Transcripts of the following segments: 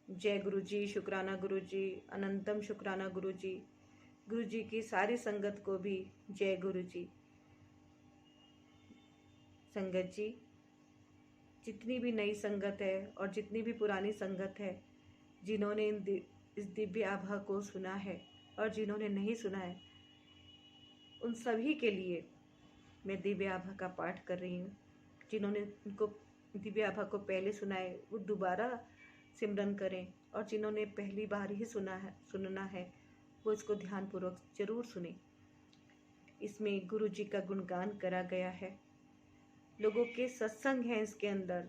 जय गुरु जी, शुक्राना गुरु जी, अनंतम शुक्राना गुरु जी। गुरु जी की सारी संगत को भी जय गुरु जी। संगत जी, जितनी भी नई संगत है और जितनी भी पुरानी संगत है, जिन्होंने इस दिव्य आभा को सुना है और जिन्होंने नहीं सुना है, उन सभी के लिए मैं दिव्य आभा का पाठ कर रही हूँ। जिन्होंने उनको दिव्य आभा को पहले सुना है वो दोबारा सिमरन करें, और जिन्होंने पहली बार ही सुनना है वो इसको ध्यानपूर्वक जरूर सुने। इसमें गुरु जी का गुणगान करा गया है, लोगों के सत्संग हैं इसके अंदर।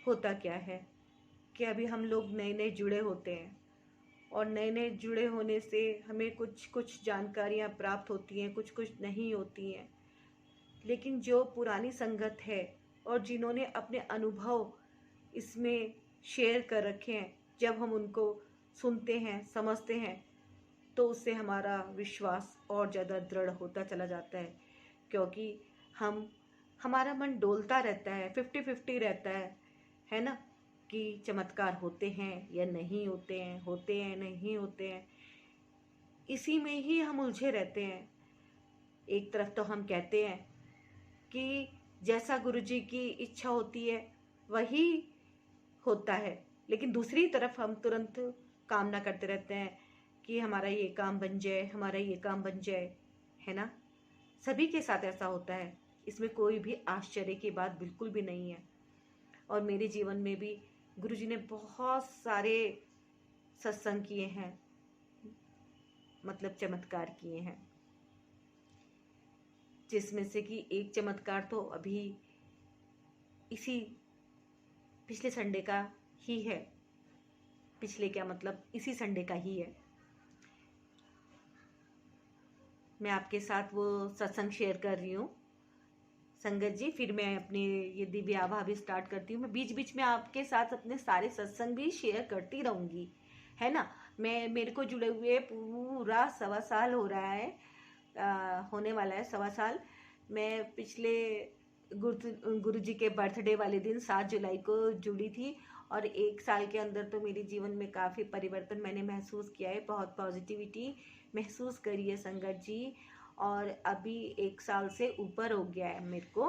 होता क्या है कि अभी हम लोग नए नए जुड़े होते हैं, और नए नए जुड़े होने से हमें कुछ कुछ जानकारियाँ प्राप्त होती हैं, कुछ कुछ नहीं होती हैं। लेकिन जो पुरानी संगत है और जिन्होंने अपने अनुभव इसमें शेयर कर रखे हैं, जब हम उनको सुनते हैं, समझते हैं, तो उससे हमारा विश्वास और ज़्यादा दृढ़ होता चला जाता है। क्योंकि हमारा मन डोलता रहता है, 50-50 रहता है ना, कि चमत्कार होते हैं या नहीं होते हैं नहीं होते हैं। इसी में ही हम उलझे रहते हैं। एक तरफ तो हम कहते हैं कि जैसा गुरुजी की इच्छा होती है वही होता है, लेकिन दूसरी तरफ हम तुरंत कामना करते रहते हैं कि हमारा ये काम बन जाए, हमारा ये काम बन जाए, है ना। सभी के साथ ऐसा होता है, इसमें कोई भी आश्चर्य की बात बिल्कुल भी नहीं है। और मेरे जीवन में भी गुरुजी ने बहुत सारे सत्संग किए हैं, मतलब चमत्कार किए हैं, जिसमें से कि एक चमत्कार तो अभी इसी पिछले संडे का ही है। पिछले क्या, मतलब इसी संडे का ही है। मैं आपके साथ वो सत्संग शेयर कर रही हूँ संगत जी। फिर मैं अपने ये दिव्य आभा भी स्टार्ट करती हूँ। मैं बीच बीच में आपके साथ अपने सारे सत्संग भी शेयर करती रहूँगी, है ना। मेरे को जुड़े हुए पूरा 1.25 साल हो रहा है, होने वाला है 1.25 साल। मैं पिछले गुरु जी के बर्थडे वाले दिन 7 जुलाई को जुड़ी थी, और 1 साल के अंदर तो मेरे जीवन में काफ़ी परिवर्तन मैंने महसूस किया है, बहुत पॉजिटिविटी महसूस करी है संगत जी। और अभी 1 साल से ऊपर हो गया है मेरे को,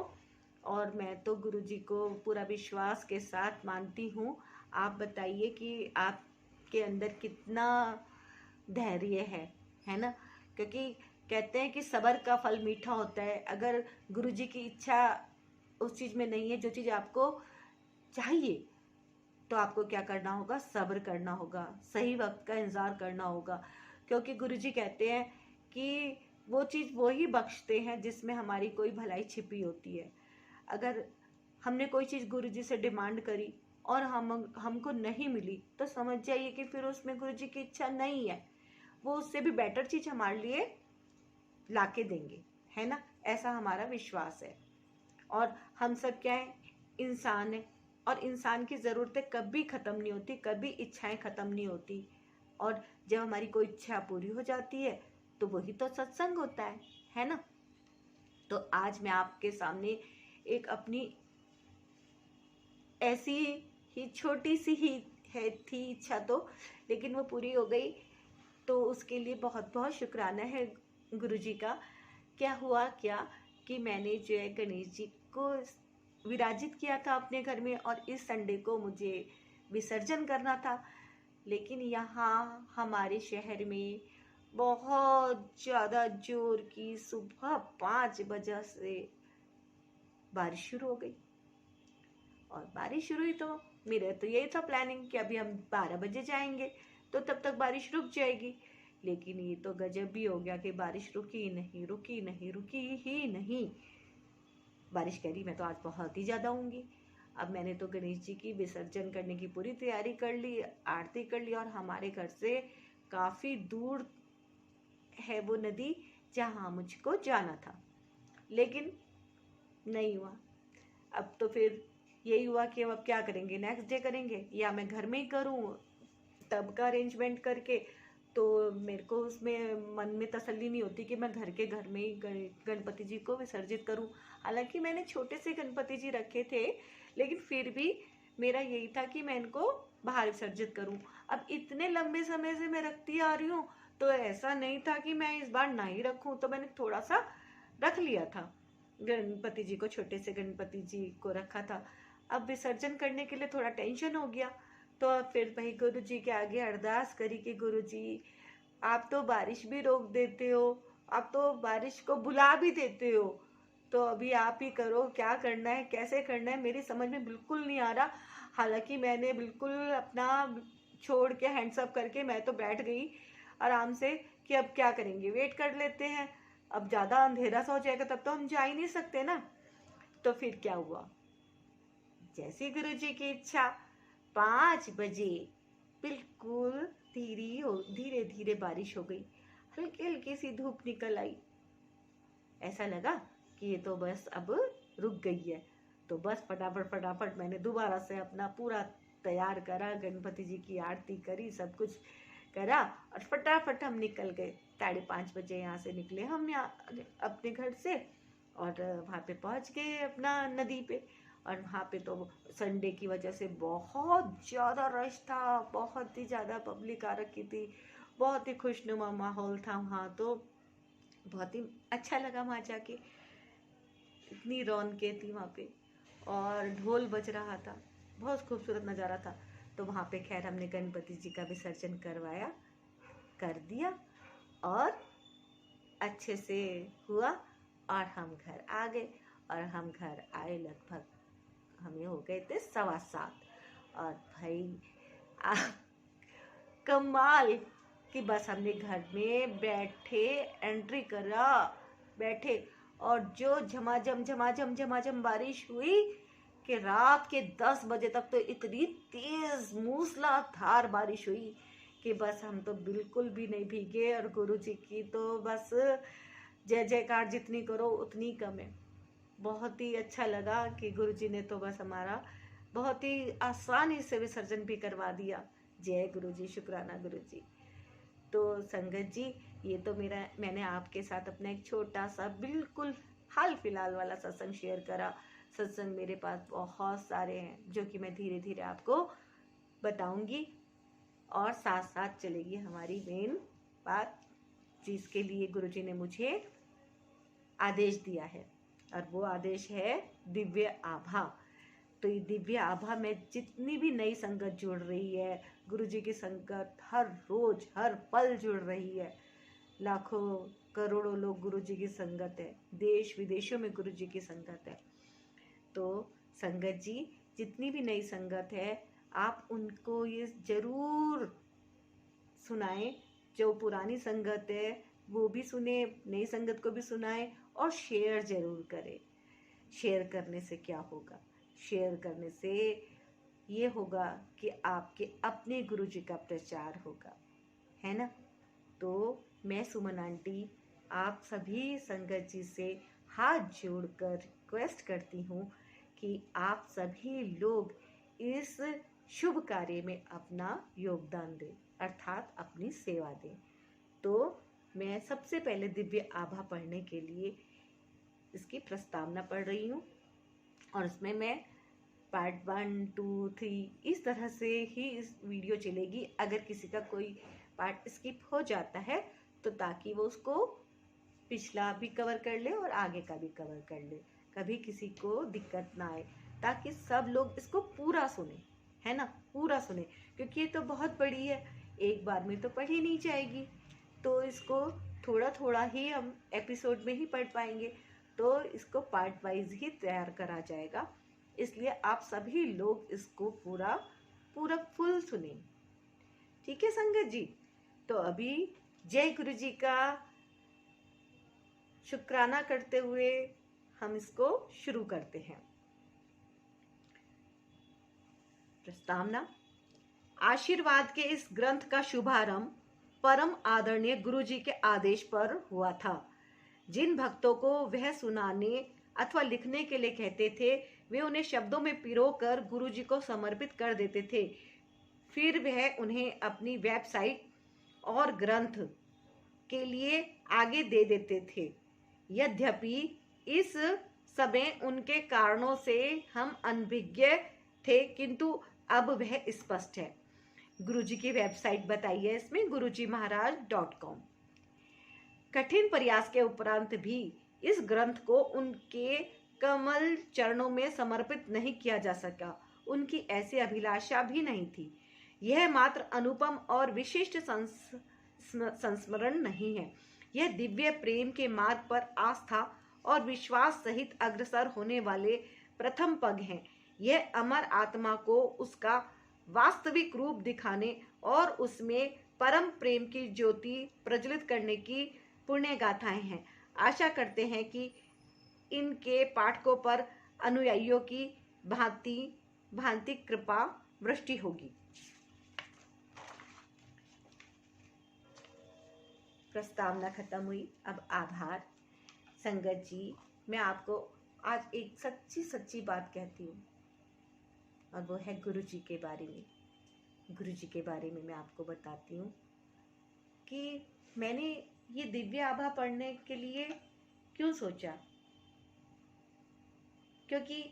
और मैं तो गुरु जी को पूरा विश्वास के साथ मानती हूँ। आप बताइए कि आपके अंदर कितना धैर्य है ना। क्योंकि कहते हैं कि सब्र का फल मीठा होता है। अगर गुरु जी की इच्छा उस चीज़ में नहीं है जो चीज़ आपको चाहिए, तो आपको क्या करना होगा, सब्र करना होगा, सही वक्त का इंतज़ार करना होगा। क्योंकि गुरुजी कहते हैं कि वो चीज़ वो ही बख्शते हैं जिसमें हमारी कोई भलाई छिपी होती है। अगर हमने कोई चीज़ गुरुजी से डिमांड करी और हमको नहीं मिली, तो समझ जाइए कि फिर उसमें गुरुजी की इच्छा नहीं है। वो उससे भी बेटर चीज़ हमारे लिए लाके देंगे, है ना। ऐसा हमारा विश्वास है। और हम सब क्या है, इंसान है, और इंसान की ज़रूरतें कभी ख़त्म नहीं होती, कभी इच्छाएं ख़त्म नहीं होती। और जब हमारी कोई इच्छा पूरी हो जाती है तो वही तो सत्संग होता है ना। तो आज मैं आपके सामने एक अपनी ऐसी ही छोटी सी ही थी इच्छा, तो लेकिन वो पूरी हो गई, तो उसके लिए बहुत बहुत शुक्राना है गुरु जी का। क्या हुआ कि मैंने जो है गणेश जी को विराजित किया था अपने घर में, और इस संडे को मुझे विसर्जन करना था। लेकिन यहाँ हमारे शहर में बहुत ज़्यादा जोर की सुबह 5 बजे से बारिश शुरू हो गई। और बारिश शुरू हुई तो मेरा तो यही था प्लानिंग कि अभी हम 12 बजे जाएंगे तो तब तक बारिश रुक जाएगी। लेकिन ये तो गजब भी हो गया कि बारिश रुकी ही नहीं। बारिश कह रही मैं तो आज बहुत ही ज़्यादा होंगी। अब मैंने तो गणेश जी की विसर्जन करने की पूरी तैयारी कर ली, आरती कर ली, और हमारे घर से काफ़ी दूर है वो नदी जहाँ मुझको जाना था, लेकिन नहीं हुआ। अब तो फिर यही हुआ कि अब क्या करेंगे, नेक्स्ट डे करेंगे या मैं घर में ही करूँ तब का अरेंजमेंट करके। तो मेरे को उसमें मन में तसल्ली नहीं होती कि मैं घर में ही गणपति जी को विसर्जित करूं। हालांकि मैंने छोटे से गणपति जी रखे थे, लेकिन फिर भी मेरा यही था कि मैं इनको बाहर विसर्जित करूं। अब इतने लंबे समय से मैं रखती आ रही हूँ, तो ऐसा नहीं था कि मैं इस बार ना ही रखूं, तो मैंने थोड़ा सा रख लिया था। गणपति जी को, छोटे से गणपति जी को रखा था। अब विसर्जन करने के लिए थोड़ा टेंशन हो गया, तो फिर वही गुरु जी के आगे अरदास करी कि गुरु जी, आप तो बारिश भी रोक देते हो, आप तो बारिश को बुला भी देते हो, तो अभी आप ही करो, क्या करना है, कैसे करना है, मेरी समझ में बिल्कुल नहीं आ रहा। हालांकि मैंने बिल्कुल अपना छोड़ के हैंड्स अप करके मैं तो बैठ गई आराम से कि अब क्या करेंगे, वेट कर लेते हैं, अब ज़्यादा अंधेरा सा हो जाएगा तब तो हम जा ही नहीं सकते ना। तो फिर क्या हुआ, जैसी गुरु जी की इच्छा, 5 बजे बिल्कुल धीरे धीरे बारिश हो गई, हल्की हल्की सी धूप निकल आई। ऐसा लगा कि ये तो बस अब रुक गई है। तो बस फटाफट फटाफट मैंने दोबारा से अपना पूरा तैयार करा, गणपति जी की आरती करी, सब कुछ करा और फटाफट हम निकल गए। 5:30 बजे यहाँ से निकले हम, यहाँ अपने घर से, और वहाँ पे पहुँच गए अपना नदी पे। और वहाँ पे तो संडे की वजह से बहुत ज़्यादा रश था, बहुत ही ज़्यादा पब्लिक आ रखी थी, बहुत ही खुशनुमा माहौल था वहाँ। तो बहुत ही अच्छा लगा वहाँ जाके, इतनी रौनकें थी वहाँ पे और ढोल बज रहा था, बहुत खूबसूरत नज़ारा था। तो वहाँ पे खैर हमने गणपति जी का विसर्जन कर दिया और अच्छे से हुआ और हम घर आ गए। और हम घर आए लगभग हमें हो गए थे 7:15। और भाई आ, कमाल कि बस हमने घर में बैठे एंट्री करा, बैठे, और जो झमाझम बारिश हुई कि रात के 10 बजे तक तो इतनी तेज मूसलाधार बारिश हुई कि बस हम तो बिल्कुल भी नहीं भीगे। और गुरु जी की तो बस जय जयकार जितनी करो उतनी कम है। बहुत ही अच्छा लगा कि गुरु जी ने तो बस हमारा बहुत ही आसानी से विसर्जन भी करवा दिया। जय गुरु जी, शुक्राना गुरु जी। तो संगत जी, ये तो मैंने आपके साथ अपना एक छोटा सा बिल्कुल हाल फिलहाल वाला सत्संग शेयर करा। सत्संग मेरे पास बहुत सारे हैं जो कि मैं धीरे धीरे आपको बताऊंगी, और साथ साथ चलेगी हमारी मेन बात जिसके लिए गुरुजी ने मुझे आदेश दिया है, और वो आदेश है दिव्य आभा। तो ये दिव्य आभा में जितनी भी नई संगत जुड़ रही है, गुरुजी की संगत हर रोज हर पल जुड़ रही है, लाखों करोड़ों लोग गुरुजी की संगत है, देश विदेशों में गुरुजी की संगत है। तो संगत जी, जितनी भी नई संगत है, आप उनको ये जरूर सुनाएं, जो पुरानी संगत है वो भी सुने, नई संगत को भी सुनाएं, और शेयर जरूर करें। शेयर करने से क्या होगा, शेयर करने से ये होगा कि आपके अपने गुरु जी का प्रचार होगा, है ना। तो मैं सुमन आंटी आप सभी संगत जी से हाथ जोड़कर रिक्वेस्ट करती हूँ कि आप सभी लोग इस शुभ कार्य में अपना योगदान दें, अर्थात अपनी सेवा दें। तो मैं सबसे पहले दिव्य आभा पढ़ने के लिए इसकी प्रस्तावना पढ़ रही हूँ, और उसमें मैं पार्ट 1, 2, 3 इस तरह से ही इस वीडियो चलेगी। अगर किसी का कोई पार्ट स्किप हो जाता है तो ताकि वो उसको पिछला भी कवर कर ले और आगे का भी कवर कर ले, कभी किसी को दिक्कत ना आए, ताकि सब लोग इसको पूरा सुने, है ना, पूरा सुने, क्योंकि ये तो बहुत बड़ी है, एक बार में तो पढ़ी नहीं जाएगी। तो इसको थोड़ा थोड़ा ही हम एपिसोड में ही पढ़ पाएंगे, तो इसको पार्ट वाइज ही तैयार करा जाएगा। इसलिए आप सभी लोग इसको पूरा पूरा फुल सुने, ठीक है संगत जी। तो अभी जय गुरु जी का शुक्राना करते हुए हम इसको शुरू करते हैं। प्रस्तावना। आशीर्वाद के इस ग्रंथ का शुभारंभ परम आदरणीय गुरु जी के आदेश पर हुआ था। जिन भक्तों को वह सुनाने अथवा लिखने के लिए कहते थे, वे उन्हें शब्दों में पिरोकर गुरु जी को समर्पित कर देते थे। फिर वह उन्हें अपनी वेबसाइट और ग्रंथ के लिए आगे दे देते थे। यद्यपि इस समय उनके कारणों से हम अनभिज्ञ थे, किंतु अब वह स्पष्ट है। गुरुजी की वेबसाइट बताई है इसमें gurujimaharaj.com। कठिन प्रयास के उपरांत भी इस ग्रंथ को उनके कमल चरणों में समर्पित नहीं किया जा सका। उनकी ऐसी अभिलाषा भी नहीं थी। यह मात्र अनुपम और विशिष्ट संस्मरण नहीं है, यह दिव्य प्रेम के मार्ग पर आस्था और विश्वास सहित अग्रसर होने वाले प्रथम पग हैं। यह अमर आत्मा को उसका वास्तविक रूप दिखाने और उसमें परम प्रेम की ज्योति प्रज्वलित करने की पुण्य गाथाएं हैं। आशा करते हैं कि इनके पाठकों पर अनुयायियों की भांति भांति कृपा वृष्टि होगी। प्रस्तावना खत्म हुई। अब आभार। संगत जी, मैं आपको आज एक सच्ची सच्ची बात कहती हूँ, और वो है गुरु जी के बारे में। गुरु जी के बारे में मैं आपको बताती हूँ कि मैंने ये दिव्य आभा पढ़ने के लिए क्यों सोचा। क्योंकि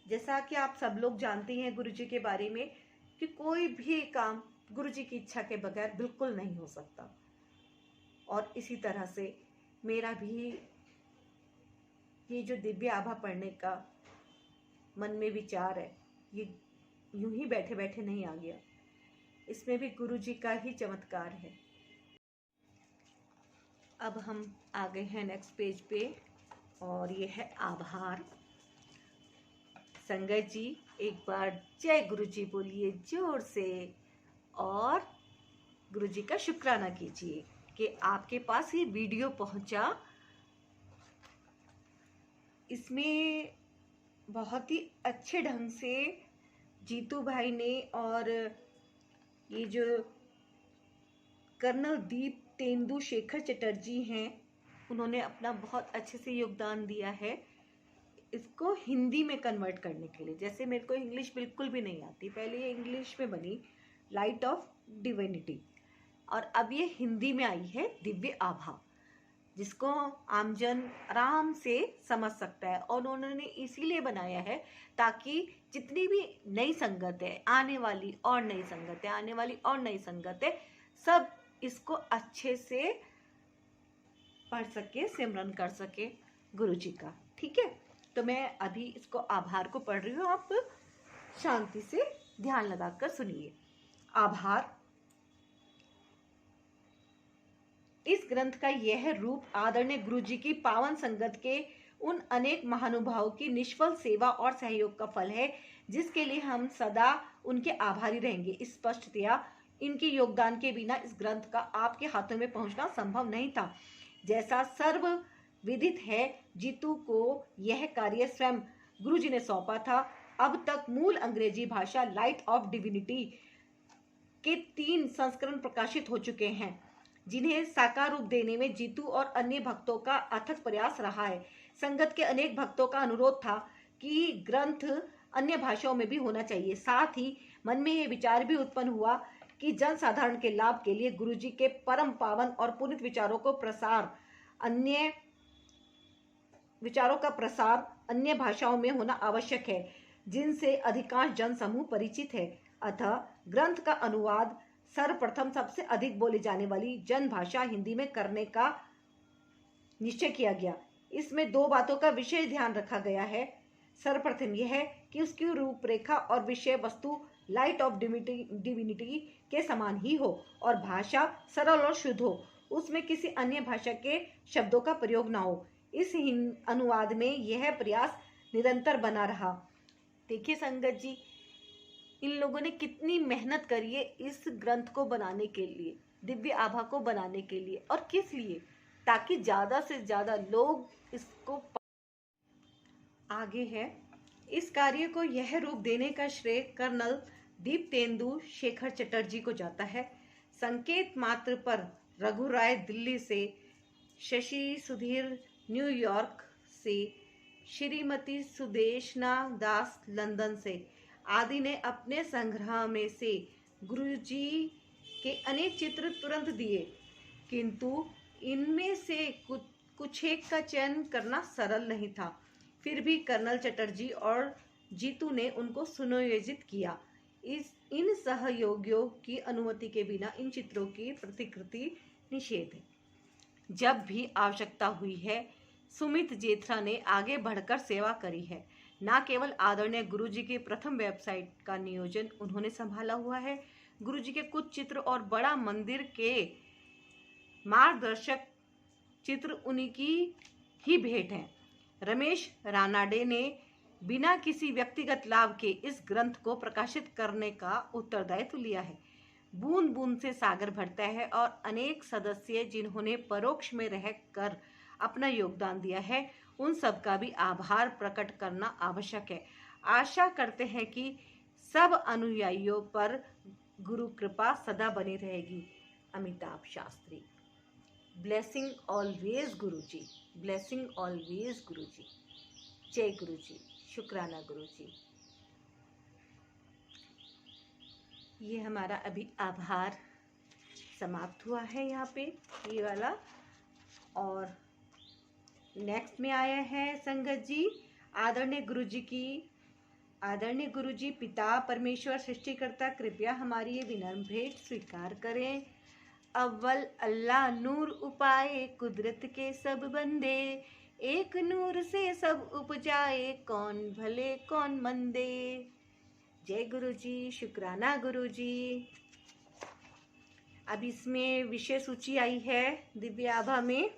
जैसा कि आप सब लोग जानते हैं गुरु जी के बारे में कि कोई भी काम गुरु जी की इच्छा के बगैर बिल्कुल नहीं हो सकता। और इसी तरह से मेरा भी ये जो दिव्य आभा पढ़ने का मन में विचार है, ये यूं ही बैठे बैठे नहीं आ गया। इसमें भी गुरु जी का ही चमत्कार है। अब हम आ गए हैं नेक्स्ट पेज पे, और ये है आभार। संगत जी, एक बार जय गुरु जी बोलिए जोर से, और गुरु जी का शुक्राना कीजिए कि आपके पास ये वीडियो पहुंचा। इसमें बहुत ही अच्छे ढंग से जीतू भाई ने और ये जो कर्नल दीप तेंदु शेखर चटर्जी हैं, उन्होंने अपना बहुत अच्छे से योगदान दिया है इसको हिंदी में कन्वर्ट करने के लिए। जैसे मेरे को इंग्लिश बिल्कुल भी नहीं आती, पहले ये इंग्लिश में बनी लाइट ऑफ डिविनिटी, और अब ये हिंदी में आई है दिव्य आभा, जिसको आमजन आराम से समझ सकता है। और उन्होंने इसीलिए बनाया है ताकि जितनी भी नई संगत है, आने वाली और नई संगत है, आने वाली और नई संगत है, सब इसको अच्छे से पढ़ सके, सिमरन कर सके गुरु जी का। ठीक है, तो मैं अभी इसको आभार को पढ़ रही हूँ, आप शांति से ध्यान लगाकर सुनिए। आभार। इस ग्रंथ का यह रूप आदरणीय गुरु जी की पावन संगत के उन अनेक महानुभावों की निष्फल सेवा और सहयोग का फल है, जिसके लिए हम सदा उनके आभारी रहेंगे। स्पष्टतया इनके योगदान के बिना इस ग्रंथ का आपके हाथों में पहुंचना संभव नहीं था। जैसा सर्व विदित है, जीतू को यह कार्य स्वयं गुरु जी ने सौंपा था। अब तक मूल अंग्रेजी भाषा लाइट ऑफ डिविनिटी के 3 संस्करण प्रकाशित हो चुके हैं, जिन्हें साकार रूप देने में जीतू और अन्य भक्तों का अथक प्रयास रहा है। संगत के अनेक भक्तों का अनुरोध था कि ग्रंथ अन्य भाषाओं में भी होना चाहिए। साथ ही मन में यह विचार भी उत्पन्न हुआ कि जन साधारण के लाभ के लिए गुरु जी के परम पावन और पुनीत विचारों का प्रसार अन्य भाषाओं में होना आवश्यक है, जिनसे अधिकांश जन समूह परिचित है। अतः ग्रंथ का अनुवाद सर्वप्रथम सबसे अधिक बोली जाने वाली जन भाषा हिंदी में करने का निश्चय किया गया। इसमें 2 बातों का विशेष ध्यान रखा गया है। सर्वप्रथम यह है कि उसकी रूपरेखा और विषय वस्तु लाइट ऑफ डिविनिटी के समान ही हो, और भाषा सरल और शुद्ध हो, उसमें किसी अन्य भाषा के शब्दों का प्रयोग ना हो। इस अनुवाद में यह प्रयास निरंतर बना रहा। देखिए संगत जी, इन लोगों ने कितनी मेहनत करी है इस ग्रंथ को बनाने के लिए, दिव्य आभा को बनाने के लिए, और किस लिए, ताकि ज्यादा से ज्यादा लोग इसको आगे है। इस कार्य को यह रूप देने का श्रेय कर्नल दीप तेंदु शेखर चटर्जी को जाता है। संकेत मात्र पर रघु राय दिल्ली से, शशि सुधीर न्यूयॉर्क से, श्रीमती सुदेशना दास लंदन से आदि ने अपने संग्रह में से गुरुजी के अनेक चित्र तुरंत दिए, किंतु इनमें से कुछ एक का चयन करना सरल नहीं था। फिर भी कर्नल चटर्जी और जीतू ने उनको सुनियोजित किया। इन सहयोगियों की अनुमति के बिना इन चित्रों की प्रतिकृति निषेध है। जब भी आवश्यकता हुई है, सुमित जेथरा ने आगे बढ़कर सेवा करी है। न केवल आदरणीय गुरुजी की प्रथम वेबसाइट का नियोजन उन्होंने संभाला हुआ है, गुरुजी के कुछ चित्र और बड़ा मंदिर के मार्गदर्शक चित्र उन्हीं की ही भेंट हैं। रमेश रानाडे ने बिना किसी व्यक्तिगत लाभ के इस ग्रंथ को प्रकाशित करने का उत्तरदायित्व लिया है। बूंद बूंद से सागर भरता है और अनेक सदस्य जिन्होंने परोक्ष में रहकर अपना योगदान दिया है, उन सब का भी आभार प्रकट करना आवश्यक है। आशा करते हैं कि सब अनुयायियों पर गुरु कृपा सदा बनी रहेगी। अमिताभ शास्त्री। ब्लेसिंग ऑलवेज गुरुजी, ब्लेसिंग ऑलवेज गुरुजी। जय गुरुजी, शुक्राना गुरुजी। ये हमारा अभी आभार समाप्त हुआ है यहाँ पे, ये वाला। और नेक्स्ट में आया है संगत जी, आदरणीय गुरुजी पिता परमेश्वर सृष्टिकर्ता, कृपया हमारी ये विनम्र भेंट स्वीकार करें। अव्वल अल्लाह नूर उपाए कुदरत के सब बंदे, एक नूर से सब उपजाए, कौन भले कौन मंदे। जय गुरुजी, शुक्राना गुरुजी। अब इसमें विषय सूची आई है दिव्य आभा में।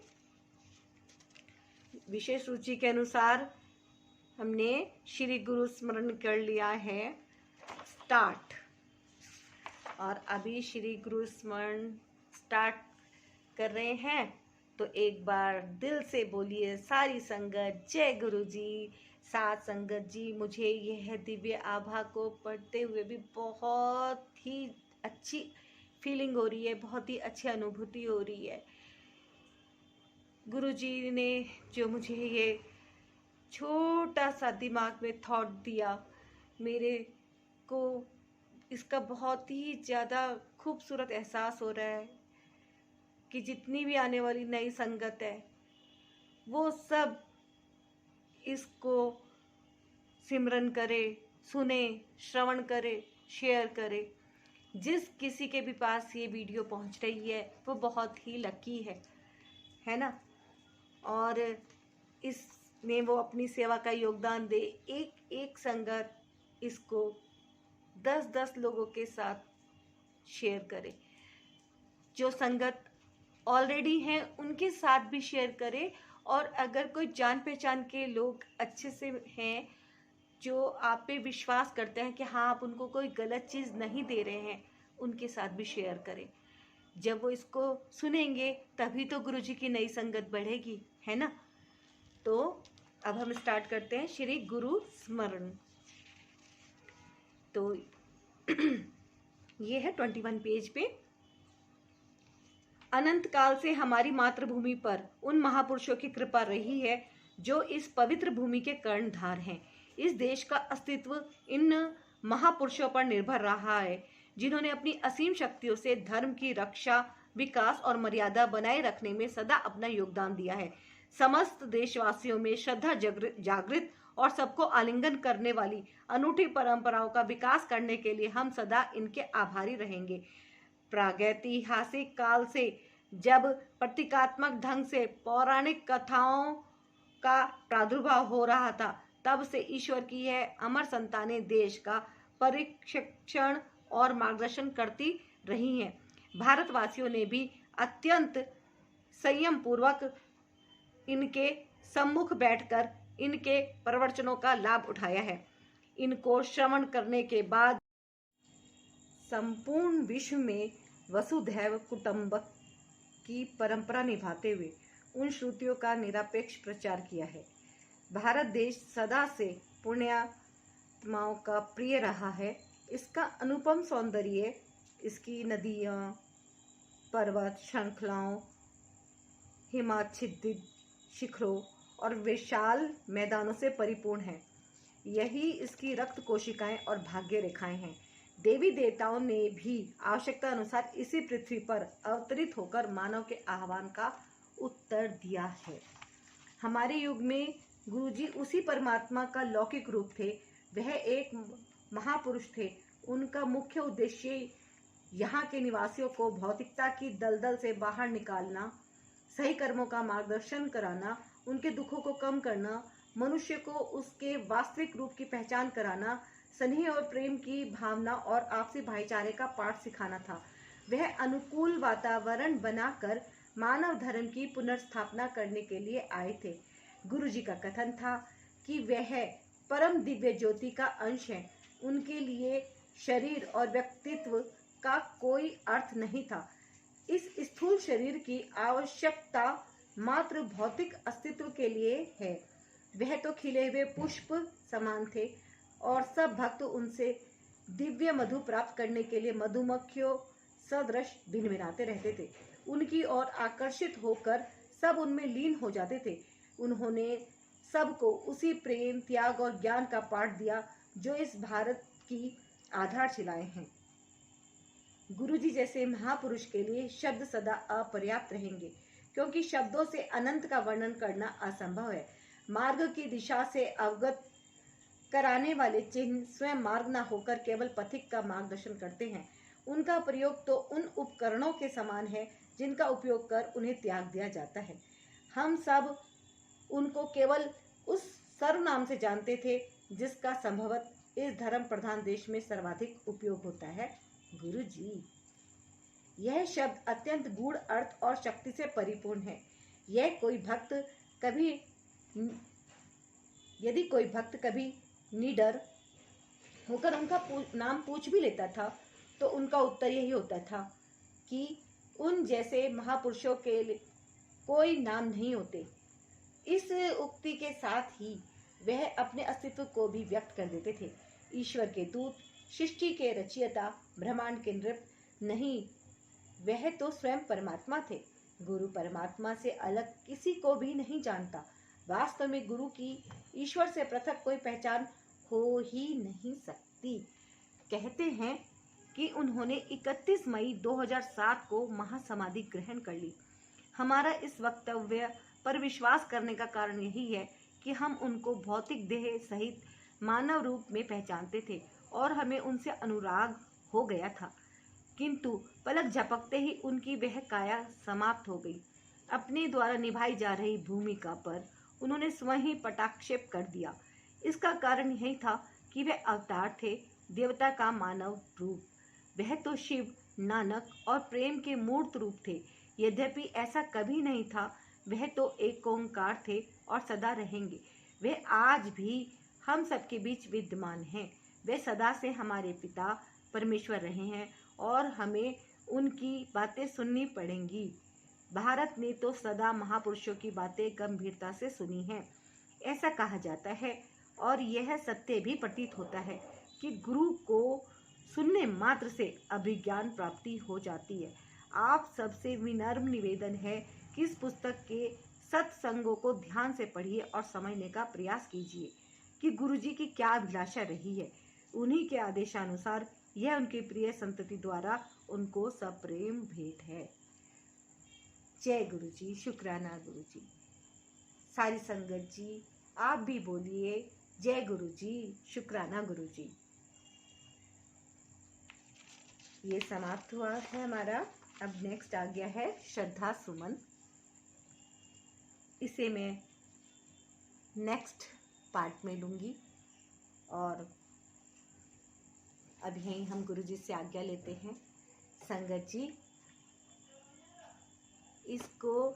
विषय सूची के अनुसार हमने श्री गुरु स्मरण कर लिया है स्टार्ट, और अभी श्री गुरु स्मरण स्टार्ट कर रहे हैं। तो एक बार दिल से बोलिए सारी संगत, जय गुरुजी। साथ संगत जी, मुझे यह दिव्य आभा को पढ़ते हुए भी बहुत ही अच्छी फीलिंग हो रही है, बहुत ही अच्छी अनुभूति हो रही है। गुरुजी ने जो मुझे ये छोटा सा दिमाग में थॉट दिया, मेरे को इसका बहुत ही ज़्यादा खूबसूरत एहसास हो रहा है कि जितनी भी आने वाली नई संगत है, वो सब इसको सिमरन करे, सुने, श्रवण करे, शेयर करे। जिस किसी के भी पास ये वीडियो पहुंच रही है, वो बहुत ही लकी है ना। और इसमें वो अपनी सेवा का योगदान दे। एक एक संगत इसको 10-10 लोगों के साथ शेयर करे। जो संगत ऑलरेडी हैं उनके साथ भी शेयर करे, और अगर कोई जान पहचान के लोग अच्छे से हैं जो आप पे विश्वास करते हैं कि हाँ आप उनको कोई गलत चीज़ नहीं दे रहे हैं, उनके साथ भी शेयर करें। जब वो इसको सुनेंगे तभी तो गुरुजी की नई संगत बढ़ेगी, है ना। तो अब हम स्टार्ट करते हैं श्री गुरु स्मरण। तो ये है 21 पेज पे। अनंत काल से हमारी मातृभूमि पर उन महापुरुषों की कृपा रही है जो इस पवित्र भूमि के कर्णधार हैं। इस देश का अस्तित्व इन महापुरुषों पर निर्भर रहा है, जिन्होंने अपनी असीम शक्तियों से धर्म की रक्षा, विकास और मर्यादा बनाए रखने में सदा अपना योगदान दिया है। समस्त देशवासियों में श्रद्धा जागृत और सबको आलिंगन करने वाली अनूठी परंपराओं का विकास करने के लिए हम सदा इनके आभारी रहेंगे। प्रागैतिहासिक काल से जब प्रतीकात्मक ढंग से पौराणिक कथाओं का प्रादुर्भाव हो रहा था, तब से ईश्वर की यह अमर संतानें देश का परिरक्षण और मार्गदर्शन करती रही हैं। भारतवासियों ने भी अत्यंत संयम पूर्वक इनके सम्मुख बैठकर इनके प्रवचनों का लाभ उठाया है। इनको श्रवण करने के बाद संपूर्ण विश्व में वसुधैव कुटुंबकम की परंपरा निभाते हुए उन श्रुतियों का निरपेक्ष प्रचार किया है। भारत देश सदा से पुण्यात्माओं का प्रिय रहा है। इसका अनुपम सौंदर्य इसकी नदियाँ, पर्वत श्रृंखलाओं, हिमाच्छादित शिखरों और विशाल मैदानों से परिपूर्ण है। यही इसकी रक्त कोशिकाएं और भाग्य रेखाएं हैं। देवी देवताओं ने भी आवश्यकता अनुसार इसी पृथ्वी पर अवतरित होकर मानव के आह्वान का उत्तर दिया है। हमारे युग में गुरुजी उसी परमात्मा का लौकिक रूप थे वह एक महापुरुष थे। उनका मुख्य उद्देश्य यहाँ के निवासियों को भौतिकता की दलदल से बाहर निकालना, सही कर्मों का मार्गदर्शन कराना, उनके दुखों को कम करना, मनुष्य को उसके वास्तविक रूप की पहचान कराना, स्नेह और प्रेम की भावना और आपसी भाईचारे का पाठ सिखाना था। वह अनुकूल वातावरण बनाकर मानव धर्म की पुनर्स्थापना करने के लिए आए थे। गुरु जी का कथन था कि वह परम दिव्य ज्योति का अंश है। उनके लिए शरीर और व्यक्तित्व का कोई अर्थ नहीं था। इस स्थूल शरीर की आवश्यकता मात्र भौतिक अस्तित्व के लिए है। वह तो खिले हुए पुष्प समान थे और सब भक्त उनसे दिव्य मधु प्राप्त करने के लिए मधुमक्खियों सदृश भिनभिनाते रहते थे। उनकी ओर आकर्षित होकर सब उनमें लीन हो जाते थे। उन्होंने सबको उसी प्रेम, त्याग और ज्ञान का पाठ दिया जो इस भारत की आधारशिलाएं हैं। गुरुजी जैसे महापुरुष के लिए शब्द सदा अपर्याप्त रहेंगे, क्योंकि शब्दों से अनंत का वर्णन करना असंभव है। मार्ग की दिशा से अवगत कराने वाले चिन्ह स्वयं मार्ग न होकर केवल पथिक का मार्गदर्शन करते हैं। उनका प्रयोग तो उन उपकरणों के समान है जिनका उपयोग कर उन्हें त्याग दिया जाता है। हम सब उनको केवल उस सर्वनाम से जानते थे जिसका संभवतः इस धर्म प्रधान देश में सर्वाधिक उपयोग होता है, गुरु जी। यह शब्द अत्यंत गूढ़ अर्थ और शक्ति से परिपूर्ण है। यदि कोई भक्त कभी निडर होकर उनका नाम पूछ भी लेता था तो उनका उत्तर यही होता था कि उन जैसे महापुरुषों के कोई नाम नहीं होते। इस उक्ति के साथ ही वह अपने अस्तित्व को भी व्यक्त कर देते थे। ईश्वर के दूत, सृष्टि के रचयिता, ब्रह्मांड के नृप नहीं, वह तो स्वयं परमात्मा थे। गुरु परमात्मा से अलग किसी को भी नहीं जानता। वास्तव में गुरु की ईश्वर से पृथक कोई पहचान हो ही नहीं सकती। कहते हैं कि उन्होंने 31 मई 2007 को महासमाधि ग्रहण कर ली। हमारा इस वक्तव्य पर विश्वास करने का कारण यही है कि हम उनको भौतिक देह सहित मानव रूप में पहचानते थे और हमें उनसे अनुराग हो गया था, किंतु पलक झपकते ही उनकी वह काया समाप्त हो गई। अपने द्वारा निभाई जा रही भूमिका पर उन्होंने स्वयं ही पटाक्षेप कर दिया। इसका कारण यही था कि वे अवतार थे, देवता का मानव रूप। वह तो शिव, नानक और प्रेम के मूर्त रूप थे। यद्यपि ऐसा कभी नहीं था, वह तो एक ओंकार थे और सदा रहेंगे। वे आज भी हम सबके बीच विद्यमान हैं। वे सदा से हमारे पिता परमेश्वर रहे हैं और हमें उनकी बातें सुननी पड़ेंगी। भारत ने तो सदा महापुरुषों की बातें गंभीरता से सुनी हैं। ऐसा कहा जाता है और यह सत्य भी प्रतीत होता है कि गुरु को सुनने मात्र से अभिज्ञान प्राप्ति हो जाती है। आप सबसे विनम्र निवेदन है कि इस पुस्तक के सत्संगों को ध्यान से पढ़िए और समझने का प्रयास कीजिए कि गुरुजी की क्या अभिलाषा रही है। उन्हीं के आदेशानुसार यह उनकी प्रिय संतति द्वारा उनको सप्रेम भेंट है। जय गुरुजी, शुक्राना गुरुजी। सारी संगत जी आप भी बोलिए जय गुरुजी, शुक्राना गुरुजी। ये समाप्त हुआ है हमारा। अब नेक्स्ट आ गया है श्रद्धा सुमन। इसे मैं नेक्स्ट पार्ट में लूँगी और अब यहीं हम गुरुजी से आज्ञा लेते हैं। संगत जी, इसको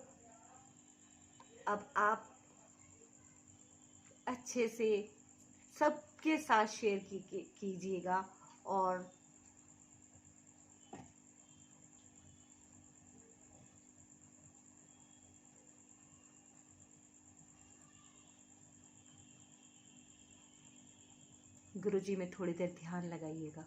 अब आप अच्छे से सबके साथ शेयर कीजिएगा और गुरुजी में थोड़ी देर ध्यान लगाइएगा।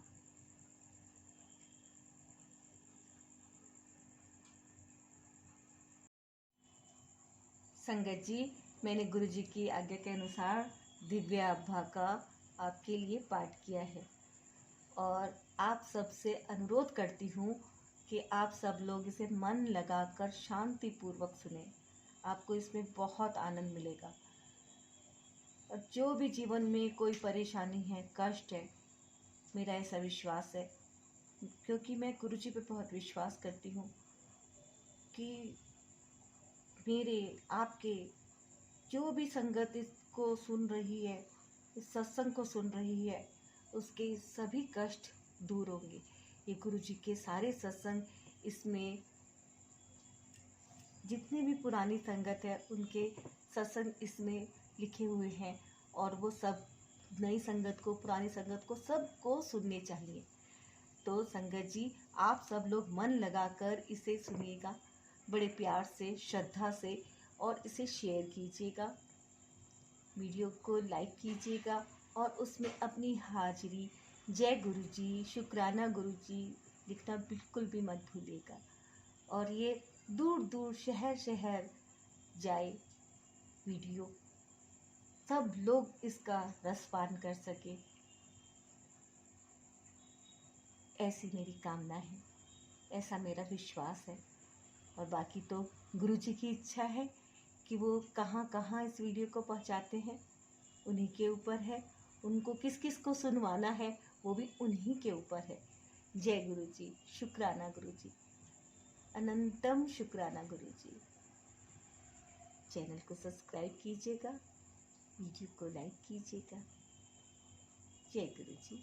संगत जी, मैंने गुरुजी की आज्ञा के अनुसार दिव्य आभा का आपके लिए पाठ किया है और आप सबसे अनुरोध करती हूँ कि आप सब लोग इसे मन लगाकर शांतिपूर्वक सुने। आपको इसमें बहुत आनंद मिलेगा। और जो भी जीवन में कोई परेशानी है, कष्ट है, मेरा ऐसा विश्वास है, क्योंकि मैं गुरुजी पे बहुत विश्वास करती हूँ कि मेरे आपके जो भी संगत इसको सुन रही है, इस सत्संग को सुन रही है, उसके सभी कष्ट दूर होंगे। ये गुरुजी के सारे सत्संग, इसमें जितनी भी पुरानी संगत है उनके सत्संग इसमें लिखे हुए हैं, और वो सब नई संगत को, पुरानी संगत को, सबको सुनने चाहिए। तो संगत जी, आप सब लोग मन लगाकर इसे सुनिएगा, बड़े प्यार से, श्रद्धा से, और इसे शेयर कीजिएगा, वीडियो को लाइक कीजिएगा, और उसमें अपनी हाजिरी, जय गुरुजी, शुक्राना गुरुजी लिखना बिल्कुल भी मत भूलिएगा। और ये दूर दूर, शहर शहर जाए वीडियो, सब लोग इसका रसपान कर सके, ऐसी मेरी कामना है, ऐसा मेरा विश्वास है। और बाकी तो गुरुजी की इच्छा है कि वो कहाँ कहाँ इस वीडियो को पहुँचाते हैं, उन्हीं के ऊपर है। उनको किस किस को सुनवाना है वो भी उन्हीं के ऊपर है। जय गुरुजी, शुक्राना गुरुजी, अनंतम शुक्राना गुरुजी। चैनल को सब्सक्राइब कीजिएगा, वीडियो को लाइक कीजिएगा। जय गुरुजी।